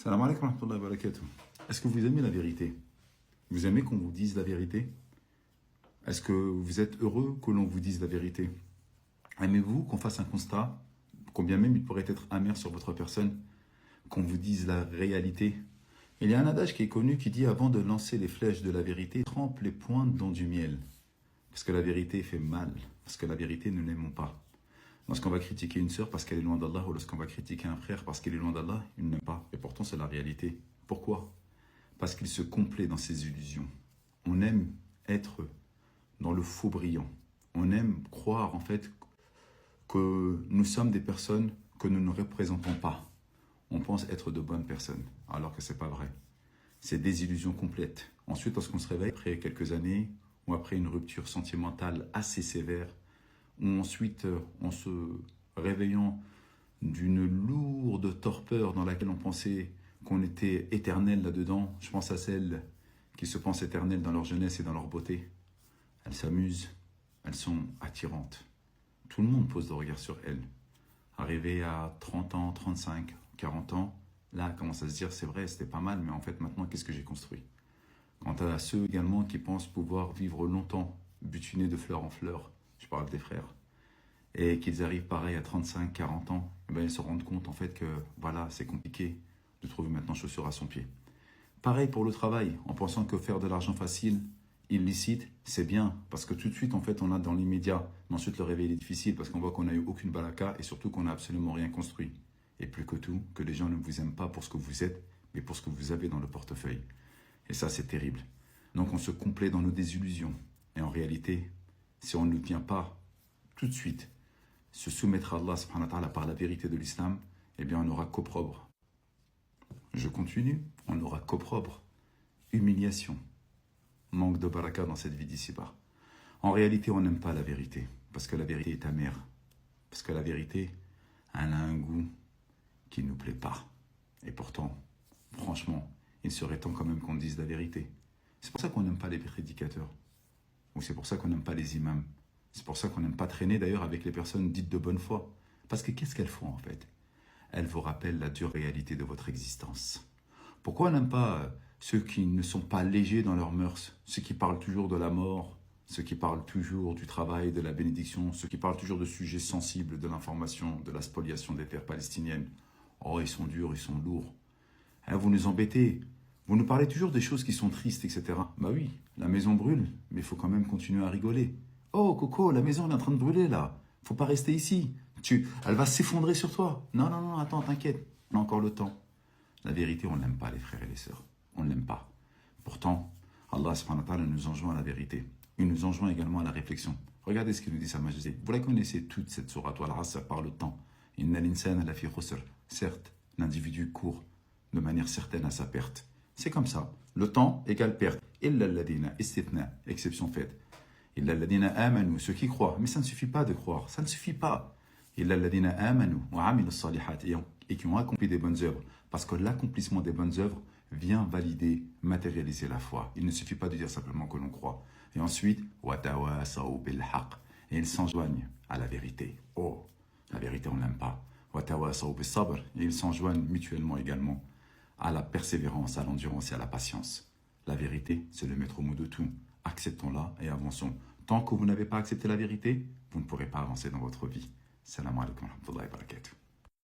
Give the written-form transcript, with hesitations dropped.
Salam alaikum wa rahmatullahi wa barakatuh. Est-ce que vous aimez la vérité? Vous aimez qu'on vous dise la vérité? Est-ce que vous êtes heureux que l'on vous dise la vérité? Aimez-vous qu'on fasse un constat, combien même il pourrait être amer sur votre personne, qu'on vous dise la réalité? Il y a un adage qui est connu qui dit avant de lancer les flèches de la vérité, trempe les pointes dans du miel. Parce que la vérité fait mal, parce que la vérité nous n'aimons pas. Lorsqu'on va critiquer une sœur parce qu'elle est loin d'Allah, ou lorsqu'on va critiquer un frère parce qu'il est loin d'Allah, il n'aime pas. Et pourtant, c'est la réalité. Pourquoi? Parce qu'il se complaît dans ses illusions. On aime être dans le faux brillant. On aime croire, en fait, que nous sommes des personnes que nous ne représentons pas. On pense être de bonnes personnes, alors que ce n'est pas vrai. C'est des illusions complètes. Ensuite, lorsqu'on se réveille, après quelques années, ou après une rupture sentimentale assez sévère, ou ensuite, en se réveillant d'une lourde torpeur dans laquelle on pensait qu'on était éternel là-dedans, je pense à celles qui se pensent éternelles dans leur jeunesse et dans leur beauté. Elles s'amusent, elles sont attirantes. Tout le monde pose le regard sur elles. Arrivé à 30 ans, 35, 40 ans, là, commence à se dire, c'est vrai, c'était pas mal, mais en fait, maintenant, qu'est-ce que j'ai construit? Quant à ceux également qui pensent pouvoir vivre longtemps, butinés de fleur en fleur, je parle des frères, et qu'ils arrivent pareil à 35, 40 ans, et bien ils se rendent compte en fait que voilà, c'est compliqué de trouver maintenant chaussure à son pied. Pareil pour le travail, en pensant que faire de l'argent facile, illicite, c'est bien, parce que tout de suite en fait on a dans l'immédiat, mais ensuite le réveil est difficile parce qu'on voit qu'on n'a eu aucune baraka et surtout qu'on n'a absolument rien construit. Et plus que tout, que les gens ne vous aiment pas pour ce que vous êtes, mais pour ce que vous avez dans le portefeuille. Et ça c'est terrible. Donc on se complaît dans nos désillusions. Et en réalité, si on ne vient pas tout de suite se soumettre à Allah subhanahu wa ta'ala par la vérité de l'islam, eh bien on aura qu'opprobre. Je continue, on aura qu'opprobre, humiliation, manque de baraka dans cette vie d'ici-bas. En réalité, on n'aime pas la vérité, parce que la vérité est amère, parce que la vérité, elle a un goût qui ne nous plaît pas. Et pourtant, franchement, il serait temps quand même qu'on dise la vérité. C'est pour ça qu'on n'aime pas les prédicateurs, ou c'est pour ça qu'on n'aime pas les imams. C'est pour ça qu'on n'aime pas traîner d'ailleurs avec les personnes dites de bonne foi. Parce que qu'est-ce qu'elles font en fait? Elles vous rappellent la dure réalité de votre existence. Pourquoi on n'aime pas ceux qui ne sont pas légers dans leurs mœurs, ceux qui parlent toujours de la mort, ceux qui parlent toujours du travail, de la bénédiction, ceux qui parlent toujours de sujets sensibles, de l'information, de la spoliation des terres palestiniennes? Oh, ils sont durs, ils sont lourds. Hein, vous nous embêtez. Vous nous parlez toujours des choses qui sont tristes, etc. Bah oui, la maison brûle, mais il faut quand même continuer à rigoler. Oh, Coco, la maison elle est en train de brûler là. Faut pas rester ici. Elle va s'effondrer sur toi. Non, non, non, attends, t'inquiète. On a encore le temps. La vérité, on n'aime pas les frères et les sœurs. On ne l'aime pas. Pourtant, Allah subhanahu wa ta'ala nous enjoint à la vérité. Il nous enjoint également à la réflexion. Regardez ce qu'il nous dit Sa Majesté. Vous la connaissez toute cette sourate Al-Asr par le temps. Inna l'insana lafi khusr. Certes, l'individu court de manière certaine à sa perte. C'est comme ça. Le temps égale perte. Illa alladhina istithna. Exception faite. Illa alladhina amanu, ceux qui croient. Mais ça ne suffit pas de croire, ça ne suffit pas. Illa alladhina amanu wa amilus salihat, et qui ont accompli des bonnes œuvres. Parce que l'accomplissement des bonnes œuvres vient valider, matérialiser la foi. Il ne suffit pas de dire simplement que l'on croit. Et ensuite, wa tawasaw bil haqq, et ils s'enjoignent à la vérité. Oh, la vérité on n'aime pas. Wa tawasaw bis sabr, et ils s'enjoignent mutuellement également à la persévérance, à l'endurance et à la patience. La vérité, c'est le maître mot de tout. Acceptons-la et avançons. Tant que vous n'avez pas accepté la vérité, vous ne pourrez pas avancer dans votre vie. Salam alaikum wa rahmatullahi wa barakatuh.